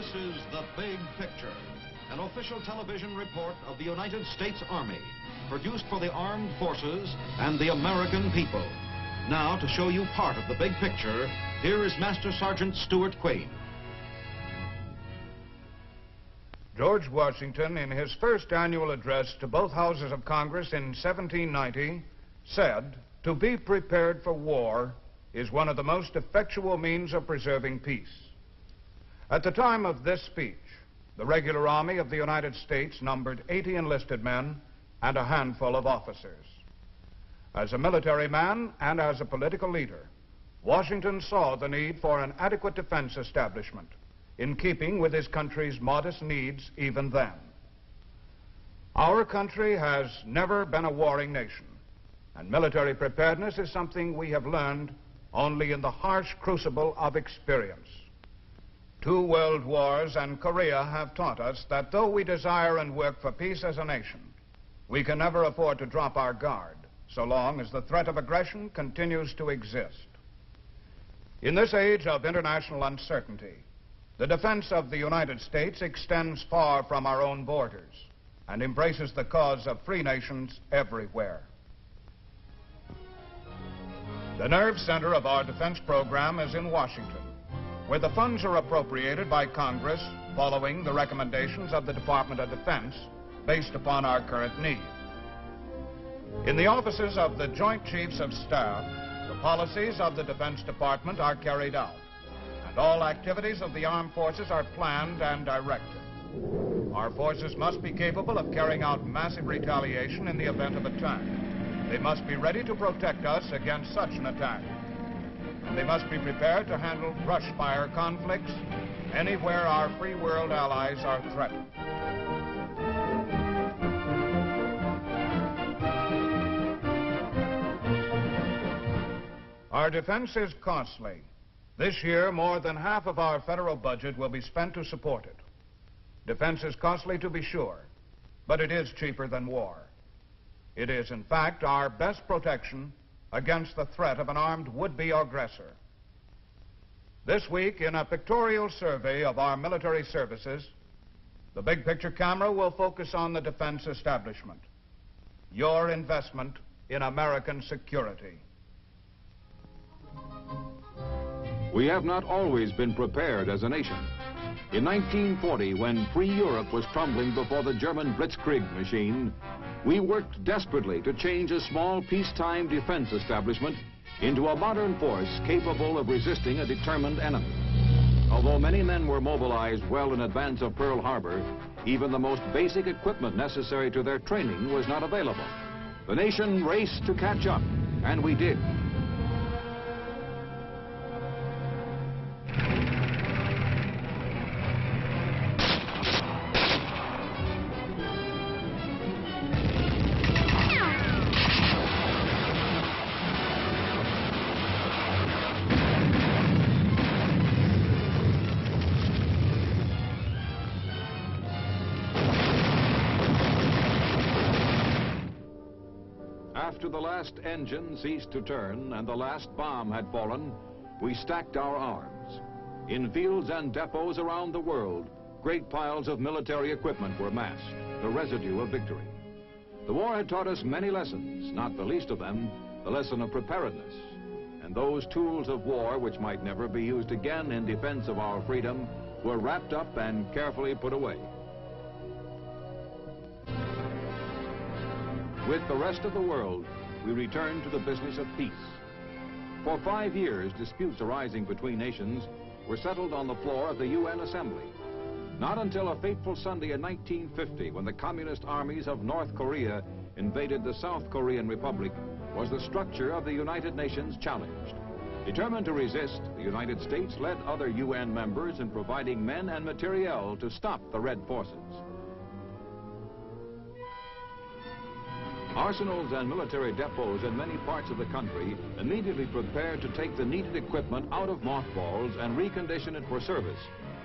This is The Big Picture, an official television report of the United States Army, produced for the armed forces and the American people. Now, to show you part of the big picture, here is Master Sergeant Stuart Quain. George Washington, in his first annual address to both houses of Congress in 1790, said, "To be prepared for war is one of the most effectual means of preserving peace." At the time of this speech, the regular army of the United States numbered 80 enlisted men and a handful of officers. As a military man and as a political leader, Washington saw the need for an adequate defense establishment, in keeping with his country's modest needs even then. Our country has never been a warring nation, and military preparedness is something we have learned only in the harsh crucible of experience. 2 world wars and Korea have taught us that though we desire and work for peace as a nation, we can never afford to drop our guard so long as the threat of aggression continues to exist. In this age of international uncertainty, the defense of the United States extends far from our own borders and embraces the cause of free nations everywhere. The nerve center of our defense program is in Washington, where the funds are appropriated by Congress following the recommendations of the Department of Defense based upon our current need. In the offices of the Joint Chiefs of Staff, the policies of the Defense Department are carried out, and all activities of the armed forces are planned and directed. Our forces must be capable of carrying out massive retaliation in the event of attack. They must be ready to protect us against such an attack. And they must be prepared to handle brush fire conflicts anywhere our free world allies are threatened. Our defense is costly. This year, more than half of our federal budget will be spent to support it. Defense is costly, to be sure, but it is cheaper than war. It is, in fact, our best protection against the threat of an armed would-be aggressor. This week, in a pictorial survey of our military services, the big picture camera will focus on the defense establishment, your investment in American security. We have not always been prepared as a nation. In 1940, when free Europe was crumbling before the German Blitzkrieg machine, we worked desperately to change a small peacetime defense establishment into a modern force capable of resisting a determined enemy. Although many men were mobilized well in advance of Pearl Harbor, even the most basic equipment necessary to their training was not available. The nation raced to catch up, and we did. After the last engine ceased to turn and the last bomb had fallen, we stacked our arms. In fields and depots around the world, great piles of military equipment were massed, the residue of victory. The war had taught us many lessons, not the least of them, the lesson of preparedness. And those tools of war which might never be used again in defense of our freedom were wrapped up and carefully put away. With the rest of the world, we returned to the business of peace. For 5 years, disputes arising between nations were settled on the floor of the UN Assembly. Not until a fateful Sunday in 1950, when the communist armies of North Korea invaded the South Korean Republic, was the structure of the United Nations challenged. Determined to resist, the United States led other UN members in providing men and materiel to stop the Red forces. Arsenals and military depots in many parts of the country immediately prepared to take the needed equipment out of mothballs and recondition it for service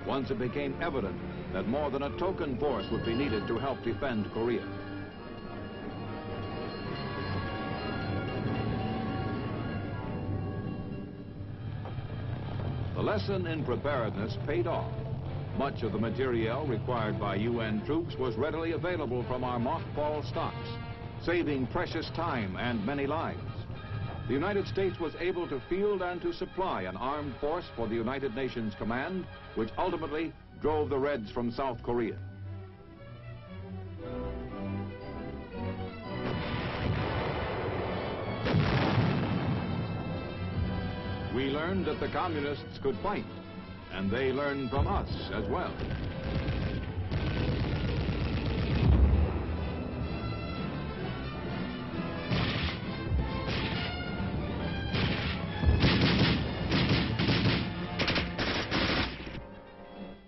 once it became evident that more than a token force would be needed to help defend Korea. The lesson in preparedness paid off. Much of the materiel required by UN troops was readily available from our mothball stocks, saving precious time and many lives. The United States was able to field and to supply an armed force for the United Nations Command, which ultimately drove the Reds from South Korea. We learned that the communists could fight, and they learned from us as well.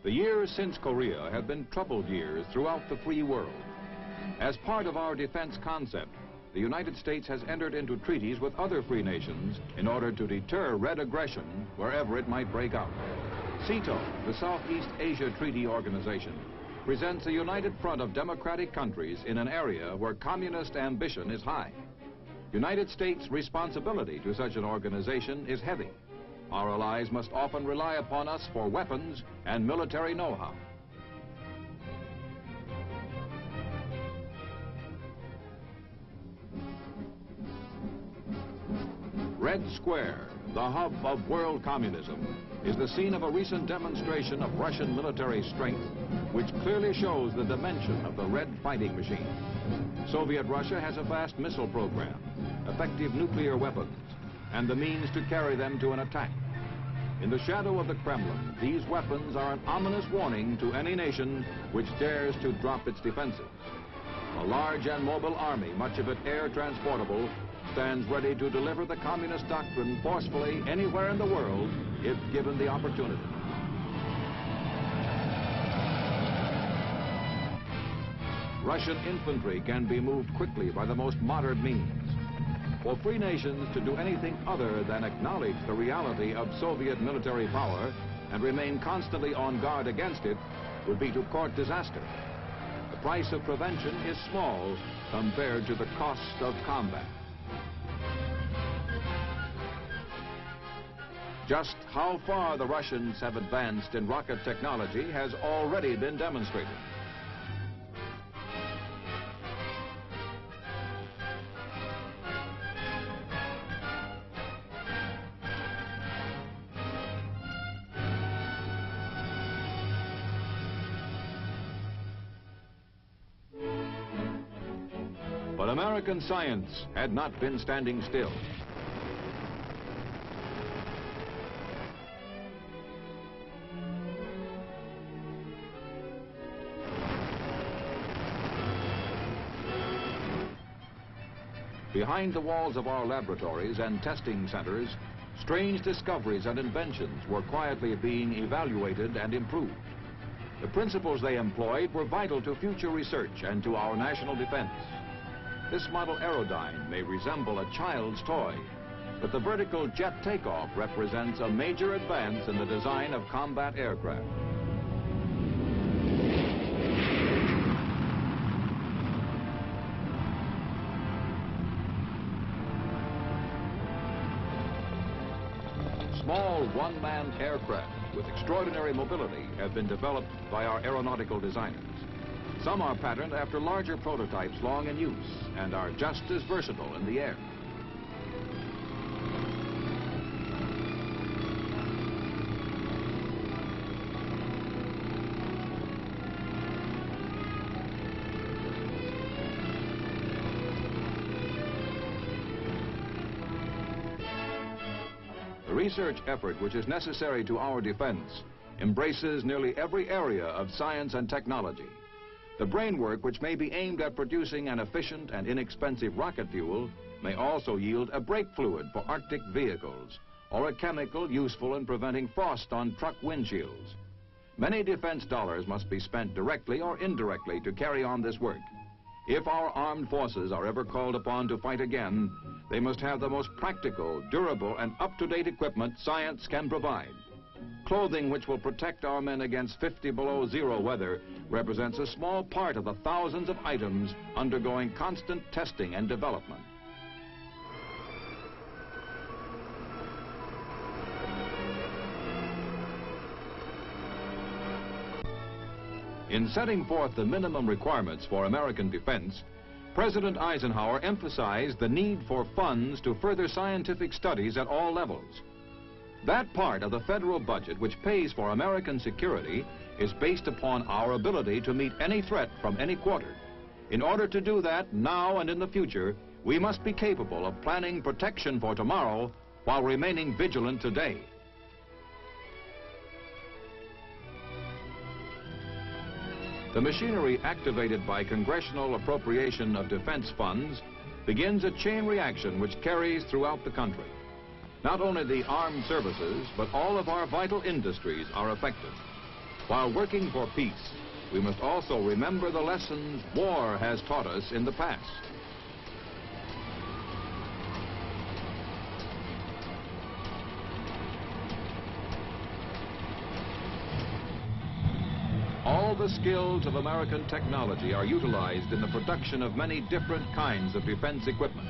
The years since Korea have been troubled years throughout the free world. As part of our defense concept, the United States has entered into treaties with other free nations in order to deter Red aggression wherever it might break out. CETO, the Southeast Asia Treaty Organization, presents a united front of democratic countries in an area where communist ambition is high. United States' responsibility to such an organization is heavy. Our allies must often rely upon us for weapons and military know-how. Red Square, the hub of world communism, is the scene of a recent demonstration of Russian military strength, which clearly shows the dimension of the Red fighting machine. Soviet Russia has a vast missile program, effective nuclear weapons, and the means to carry them to an attack. In the shadow of the Kremlin, these weapons are an ominous warning to any nation which dares to drop its defenses. A large and mobile army, much of it air transportable, stands ready to deliver the communist doctrine forcefully anywhere in the world if given the opportunity. Russian infantry can be moved quickly by the most modern means. For free nations to do anything other than acknowledge the reality of Soviet military power and remain constantly on guard against it would be to court disaster. The price of prevention is small compared to the cost of combat. Just how far the Russians have advanced in rocket technology has already been demonstrated. But American science had not been standing still. Behind the walls of our laboratories and testing centers, strange discoveries and inventions were quietly being evaluated and improved. The principles they employed were vital to future research and to our national defense. This model aerodyne may resemble a child's toy, but the vertical jet takeoff represents a major advance in the design of combat aircraft. Small one-man aircraft with extraordinary mobility have been developed by our aeronautical designers. Some are patterned after larger prototypes long in use and are just as versatile in the air. The research effort which is necessary to our defense embraces nearly every area of science and technology. The brainwork which may be aimed at producing an efficient and inexpensive rocket fuel may also yield a brake fluid for Arctic vehicles or a chemical useful in preventing frost on truck windshields. Many defense dollars must be spent directly or indirectly to carry on this work. If our armed forces are ever called upon to fight again, they must have the most practical, durable, and up-to-date equipment science can provide. Clothing which will protect our men against 50 below zero weather represents a small part of the thousands of items undergoing constant testing and development. In setting forth the minimum requirements for American defense, President Eisenhower emphasized the need for funds to further scientific studies at all levels. That part of the federal budget which pays for American security is based upon our ability to meet any threat from any quarter. In order to do that now and in the future, we must be capable of planning protection for tomorrow while remaining vigilant today. The machinery activated by congressional appropriation of defense funds begins a chain reaction which carries throughout the country. Not only the armed services, but all of our vital industries are affected. While working for peace, we must also remember the lessons war has taught us in the past. All the skills of American technology are utilized in the production of many different kinds of defense equipment.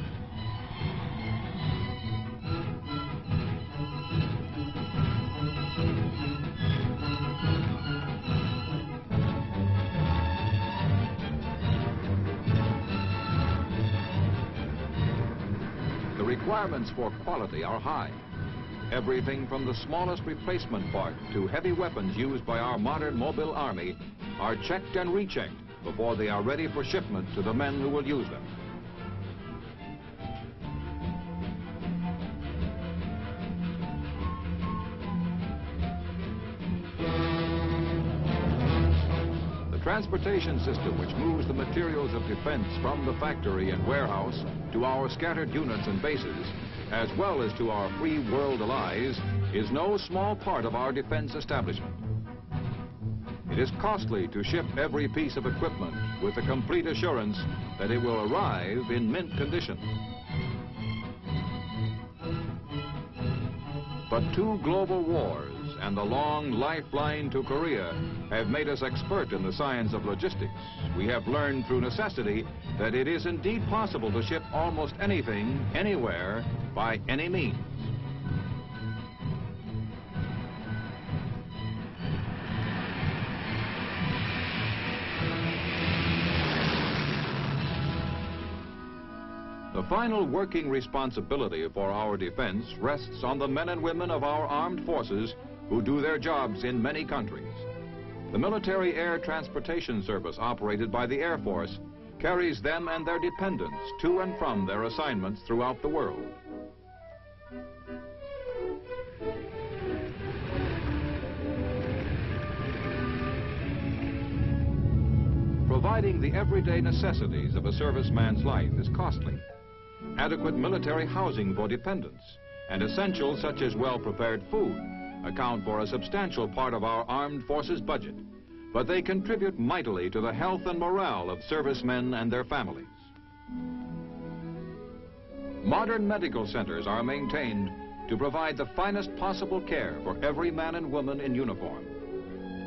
The requirements for quality are high. Everything from the smallest replacement part to heavy weapons used by our modern mobile army are checked and rechecked before they are ready for shipment to the men who will use them. The transportation system which moves the materials of defense from the factory and warehouse to our scattered units and bases, as well as to our free world allies, is no small part of our defense establishment. It is costly to ship every piece of equipment with the complete assurance that it will arrive in mint condition. But 2 global wars and the long lifeline to Korea have made us expert in the science of logistics. We have learned through necessity that it is indeed possible to ship almost anything, anywhere, by any means. The final working responsibility for our defense rests on the men and women of our armed forces who do their jobs in many countries. The Military Air Transportation Service, operated by the Air Force, carries them and their dependents to and from their assignments throughout the world. Providing the everyday necessities of a serviceman's life is costly. Adequate military housing for dependents and essentials such as well-prepared food account for a substantial part of our armed forces budget, but they contribute mightily to the health and morale of servicemen and their families. Modern medical centers are maintained to provide the finest possible care for every man and woman in uniform.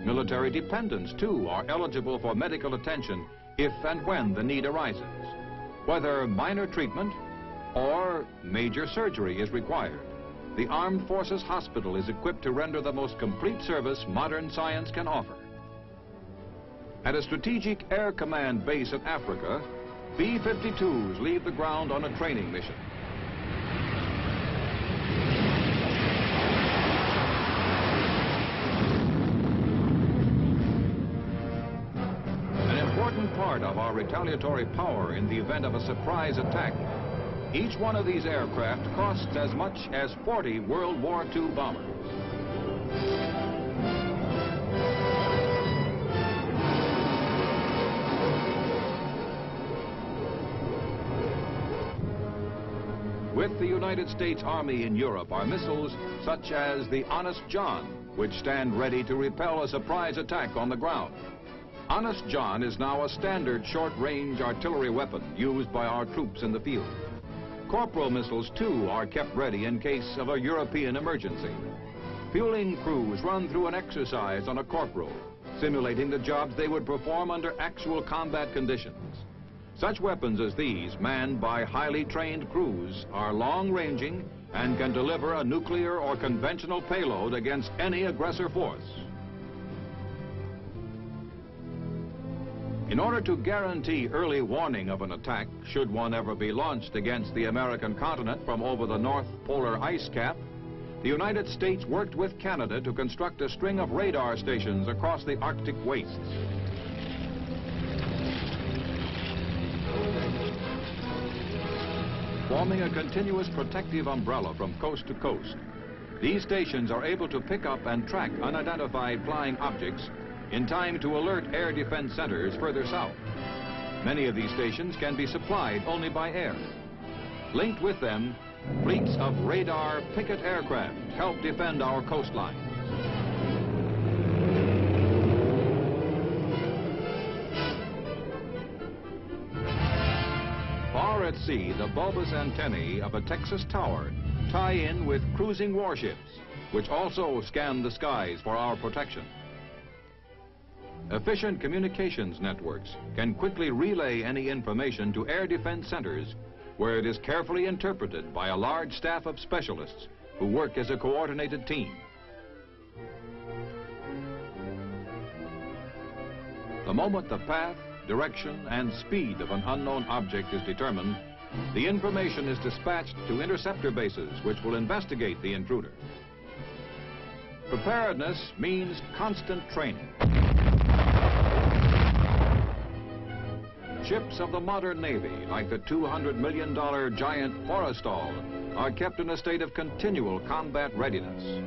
Military dependents, too, are eligible for medical attention if and when the need arises, whether minor treatment or major surgery is required. The Armed Forces Hospital is equipped to render the most complete service modern science can offer. At a strategic air command base in Africa, B-52s leave the ground on a training mission. An important part of our retaliatory power in the event of a surprise attack. Each one of these aircraft costs as much as 40 World War II bombers. With the United States Army in Europe are missiles such as the Honest John, which stand ready to repel a surprise attack on the ground. Honest John is now a standard short-range artillery weapon used by our troops in the field. Corporal missiles, too, are kept ready in case of a European emergency. Fueling crews run through an exercise on a corporal, simulating the jobs they would perform under actual combat conditions. Such weapons as these, manned by highly trained crews, are long-ranging and can deliver a nuclear or conventional payload against any aggressor force. In order to guarantee early warning of an attack, should one ever be launched against the American continent from over the North Polar ice cap, the United States worked with Canada to construct a string of radar stations across the Arctic wastes. Forming a continuous protective umbrella from coast to coast, these stations are able to pick up and track unidentified flying objects in time to alert air defense centers further south. Many of these stations can be supplied only by air. Linked with them, fleets of radar picket aircraft help defend our coastline. Far at sea, the bulbous antennae of a Texas tower tie in with cruising warships, which also scan the skies for our protection. Efficient communications networks can quickly relay any information to air defense centers, where it is carefully interpreted by a large staff of specialists who work as a coordinated team. The moment the path, direction, and speed of an unknown object is determined, the information is dispatched to interceptor bases which will investigate the intruder. Preparedness means constant training. Ships of the modern Navy, like the $200 million giant Forrestal, are kept in a state of continual combat readiness.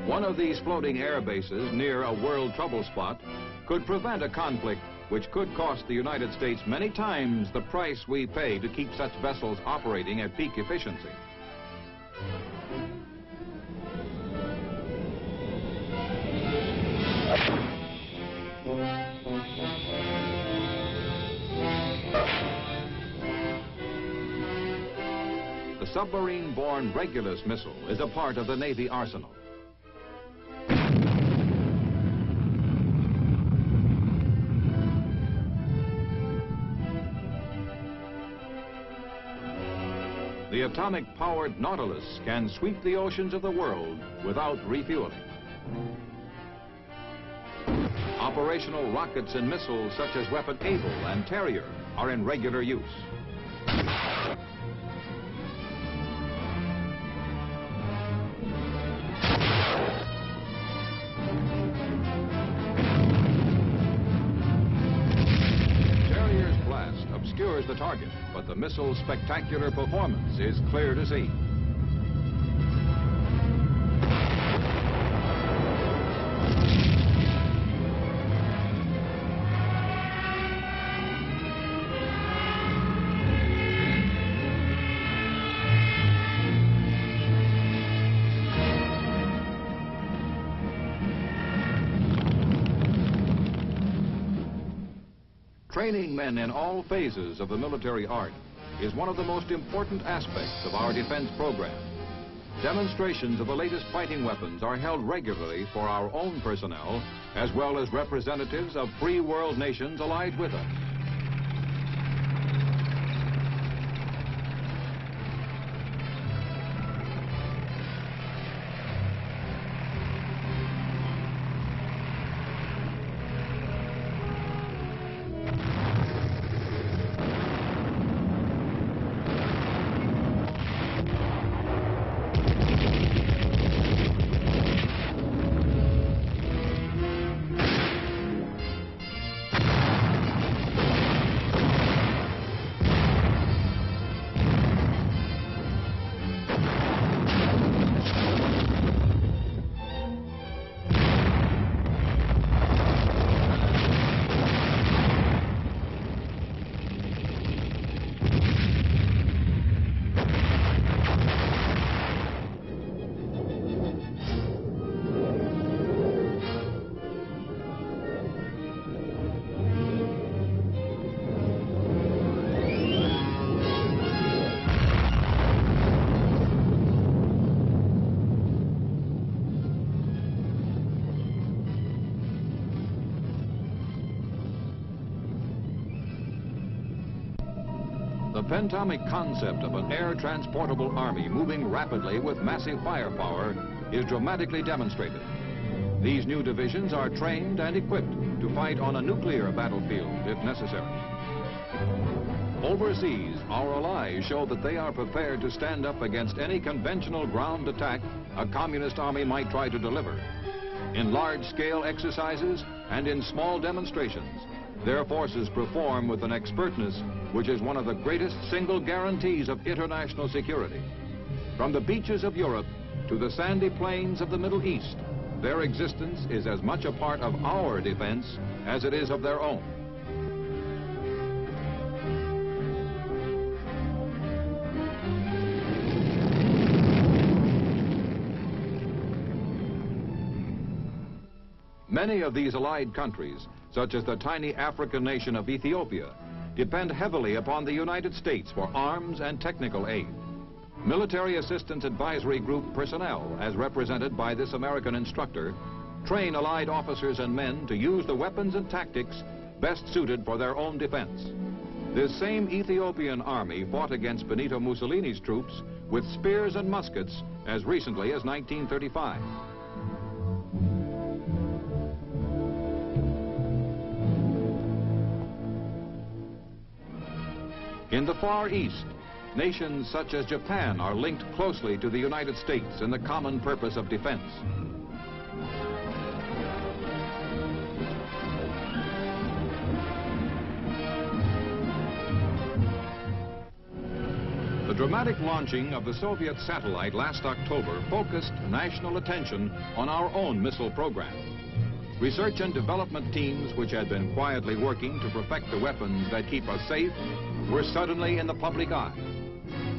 One of these floating air bases near a world trouble spot could prevent a conflict which could cost the United States many times the price we pay to keep such vessels operating at peak efficiency. The submarine-borne Regulus missile is a part of the Navy arsenal. The atomic-powered Nautilus can sweep the oceans of the world without refueling. Operational rockets and missiles such as Weapon Able and Terrier are in regular use. Obscures the target, but the missile's spectacular performance is clear to see. Training men in all phases of the military art is one of the most important aspects of our defense program. Demonstrations of the latest fighting weapons are held regularly for our own personnel, as well as representatives of free world nations allied with us. The pentomic concept of an air-transportable army moving rapidly with massive firepower is dramatically demonstrated. These new divisions are trained and equipped to fight on a nuclear battlefield if necessary. Overseas, our allies show that they are prepared to stand up against any conventional ground attack a communist army might try to deliver. In large-scale exercises and in small demonstrations, their forces perform with an expertness which is one of the greatest single guarantees of international security. From the beaches of Europe to the sandy plains of the Middle East, their existence is as much a part of our defense as it is of their own. Many of these allied countries, such as the tiny African nation of Ethiopia, depend heavily upon the United States for arms and technical aid. Military Assistance Advisory Group personnel, as represented by this American instructor, train allied officers and men to use the weapons and tactics best suited for their own defense. This same Ethiopian army fought against Benito Mussolini's troops with spears and muskets as recently as 1935. In the Far East, nations such as Japan are linked closely to the United States in the common purpose of defense. The dramatic launching of the Soviet satellite last October focused national attention on our own missile program. Research and development teams which had been quietly working to perfect the weapons that keep us safe were suddenly in the public eye.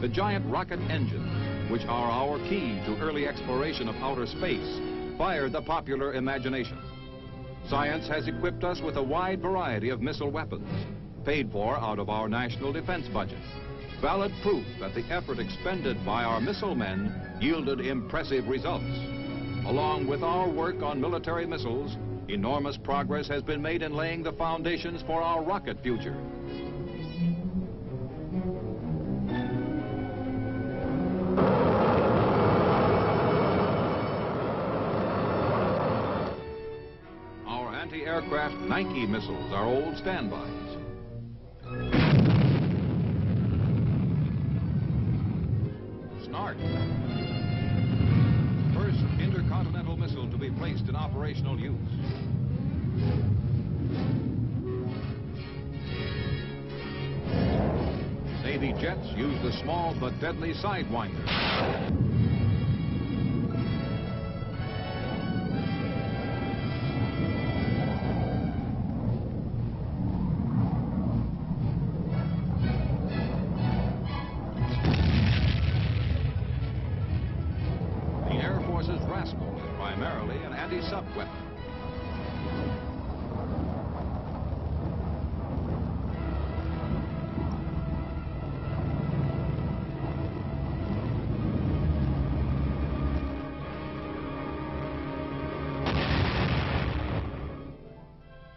The giant rocket engines, which are our key to early exploration of outer space, fired the popular imagination. Science has equipped us with a wide variety of missile weapons, paid for out of our national defense budget. Valid proof that the effort expended by our missile men yielded impressive results. Along with our work on military missiles, enormous progress has been made in laying the foundations for our rocket future. Our anti-aircraft Nike missiles are old standbys. Snark. First intercontinental missile to be placed in operational use. Navy jets use the small but deadly Sidewinder. The Air Force's Rascal is primarily an anti-sub weapon.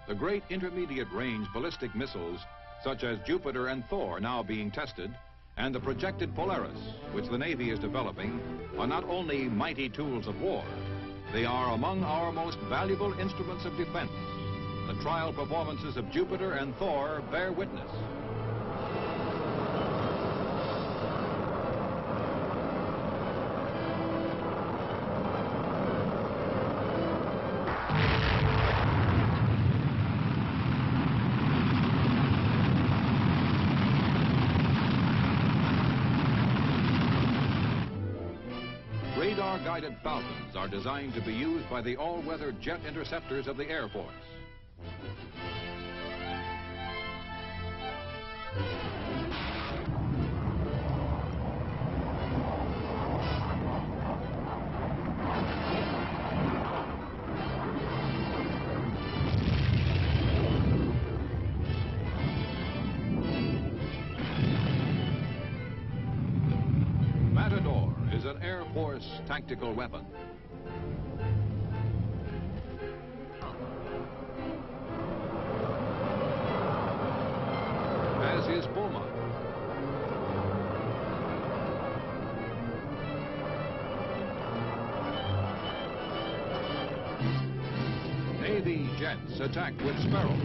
The great intermediate-range ballistic missiles, such as Jupiter and Thor, now being tested, and the projected Polaris, which the Navy is developing, are not only mighty tools of war, they are among our most valuable instruments of defense. The trial performances of Jupiter and Thor bear witness. Radar-guided Falcons are designed to be used by the all-weather jet interceptors of the Air Force. An Air Force tactical weapon. As is Puma. jets attacked with Sparrow.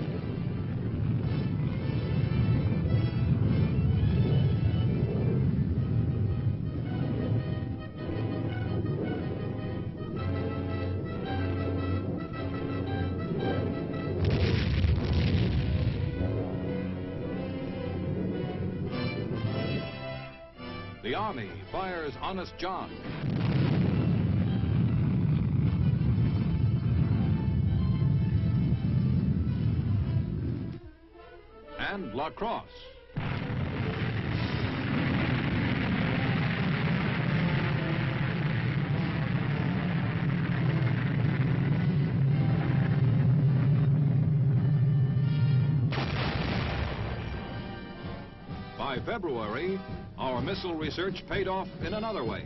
The Army fires Honest John. And La Crosse. By February, our missile research paid off in another way.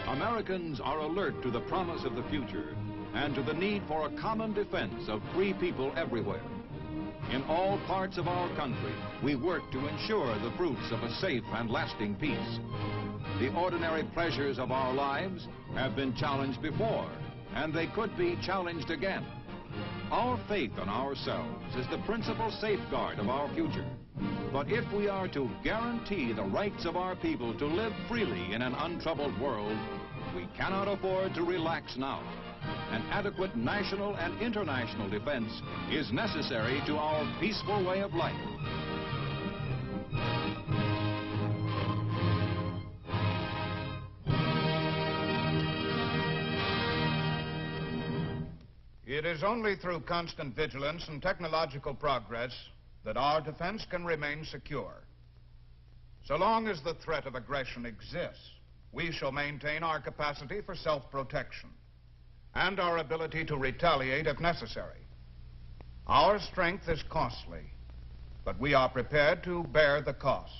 Americans are alert to the promise of the future and to the need for a common defense of free people everywhere. In all parts of our country, we work to ensure the fruits of a safe and lasting peace. The ordinary pleasures of our lives have been challenged before, and they could be challenged again. Our faith in ourselves is the principal safeguard of our future. But if we are to guarantee the rights of our people to live freely in an untroubled world, we cannot afford to relax now. An adequate national and international defense is necessary to our peaceful way of life. It is only through constant vigilance and technological progress that our defense can remain secure. So long as the threat of aggression exists, we shall maintain our capacity for self-protection and our ability to retaliate if necessary. Our strength is costly, but we are prepared to bear the cost,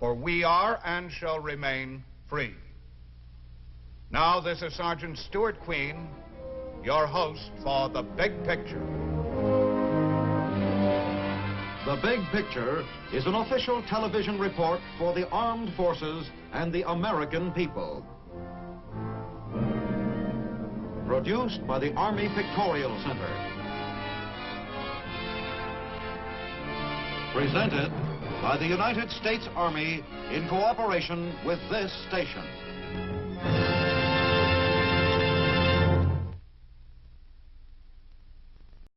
for we are and shall remain free. Now, this is Sergeant Stuart Queen, your host for The Big Picture. The Big Picture is an official television report for the armed forces and the American people. Produced by the Army Pictorial Center. Presented by the United States Army in cooperation with this station.